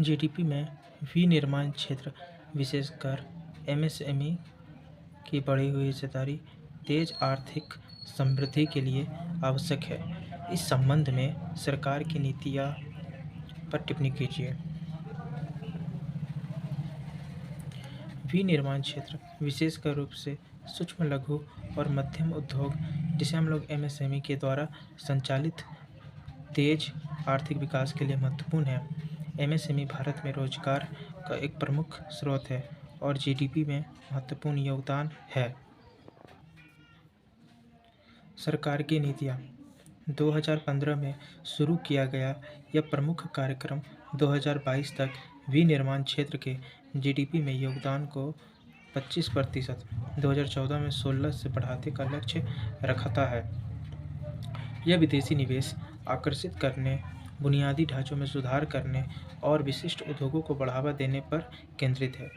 GDP में विनिर्माण क्षेत्र, विशेषकर एमएसएमई की बढ़ी हुई हिस्सेदारी तेज आर्थिक समृद्धि के लिए आवश्यक है। इस संबंध में सरकार की नीतियाँ पर टिप्पणी कीजिए। विनिर्माण क्षेत्र विशेषकर रूप से सूक्ष्म, लघु और मध्यम उद्योग, जिसे हम लोग एमएसएमई के द्वारा संचालित तेज आर्थिक विकास के लिए महत्वपूर्ण है। एमएसएमई भारत में रोजगार का एक प्रमुख स्रोत है और जीडीपी में महत्वपूर्ण योगदान है। सरकार की नीतियाँ 2015 में शुरू किया गया यह प्रमुख कार्यक्रम 2022 तक विनिर्माण क्षेत्र के जीडीपी में योगदान को 25%, 2014 में 16 से बढ़ाने का लक्ष्य रखता है। यह विदेशी निवेश आकर्षित करने, बुनियादी ढांचों में सुधार करने और विशिष्ट उद्योगों को बढ़ावा देने पर केंद्रित है।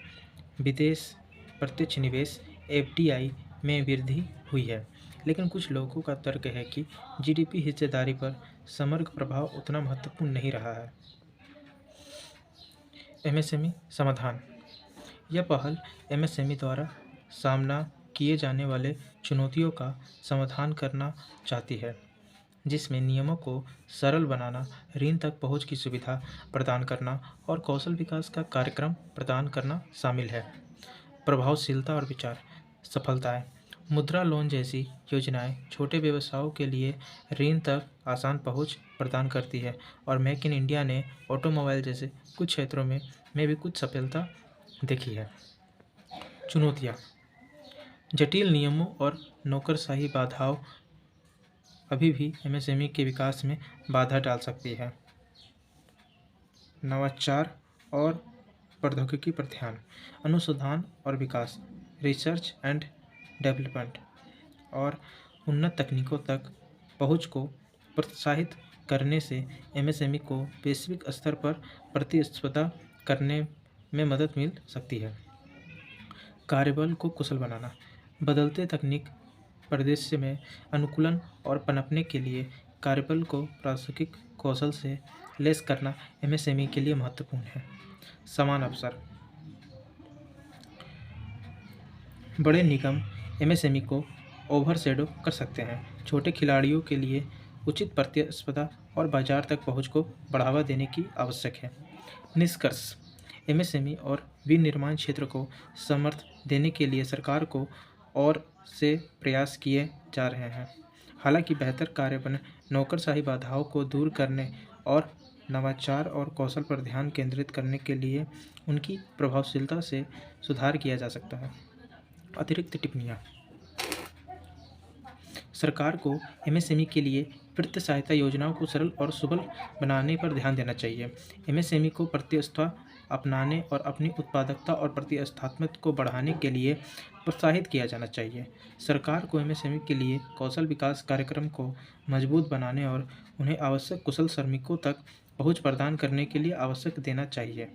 विदेश प्रत्यक्ष निवेश एफडीआई में वृद्धि हुई है, लेकिन कुछ लोगों का तर्क है कि जीडीपी हिस्सेदारी पर समग्र प्रभाव उतना महत्वपूर्ण नहीं रहा है। एमएसएमई समाधान। यह पहल एमएसएमई द्वारा सामना किए जाने वाले चुनौतियों का समाधान करना चाहती है, जिसमें नियमों को सरल बनाना, ऋण तक पहुंच की सुविधा प्रदान करना और कौशल विकास का कार्यक्रम प्रदान करना शामिल है। प्रभावशीलता और विचार। सफलताएं। मुद्रा लोन जैसी योजनाएं छोटे व्यवसायों के लिए ऋण तक आसान पहुंच प्रदान करती है और मेक इन इंडिया ने ऑटोमोबाइल जैसे कुछ क्षेत्रों में भी कुछ सफलता देखी है। चुनौतियाँ। जटिल नियमों और नौकरशाही बाधाओं अभी भी एमएसएमई के विकास में बाधा डाल सकती है। नवाचार और प्रौद्योगिकी पर ध्यान। अनुसंधान और विकास, रिसर्च एंड डेवलपमेंट और उन्नत तकनीकों तक पहुंच को प्रोत्साहित करने से एमएसएमई को वैश्विक स्तर पर प्रतिस्पर्धा करने में मदद मिल सकती है। कार्यबल को कुशल बनाना। बदलते तकनीक परिदृश्य में अनुकूलन और पनपने के लिए कार्यबल को प्रासंगिक कौशल से लैस करना एमएसएमई के लिए महत्वपूर्ण है। समान अवसर। बड़े निगम एमएसएमई को ओवरशैडो कर सकते हैं। छोटे खिलाड़ियों के लिए उचित प्रतिस्पर्धा और बाजार तक पहुंच को बढ़ावा देने की आवश्यक है। निष्कर्ष। एमएसएमई और विनिर्माण क्षेत्र को समर्थन देने के लिए सरकार को और से प्रयास किए जा रहे हैं। हालांकि बेहतर कार्यान्वयन, नौकरशाही बाधाओं को दूर करने और नवाचार और कौशल पर ध्यान केंद्रित करने के लिए उनकी प्रभावशीलता से सुधार किया जा सकता है। अतिरिक्त टिप्पणियाँ। सरकार को एमएसएमई के लिए वित्तीय सहायता योजनाओं को सरल और सुलभ बनाने पर ध्यान देना चाहिए। एमएसएमई को प्रतिस्पर्धा अपनाने और अपनी उत्पादकता और प्रतिस्पर्धात्मकता को बढ़ाने के लिए प्रोत्साहित किया जाना चाहिए। सरकार को एमएसएमई के लिए कौशल विकास कार्यक्रम को मजबूत बनाने और उन्हें आवश्यक कुशल श्रमिकों तक पहुंच प्रदान करने के लिए आवश्यक देना चाहिए।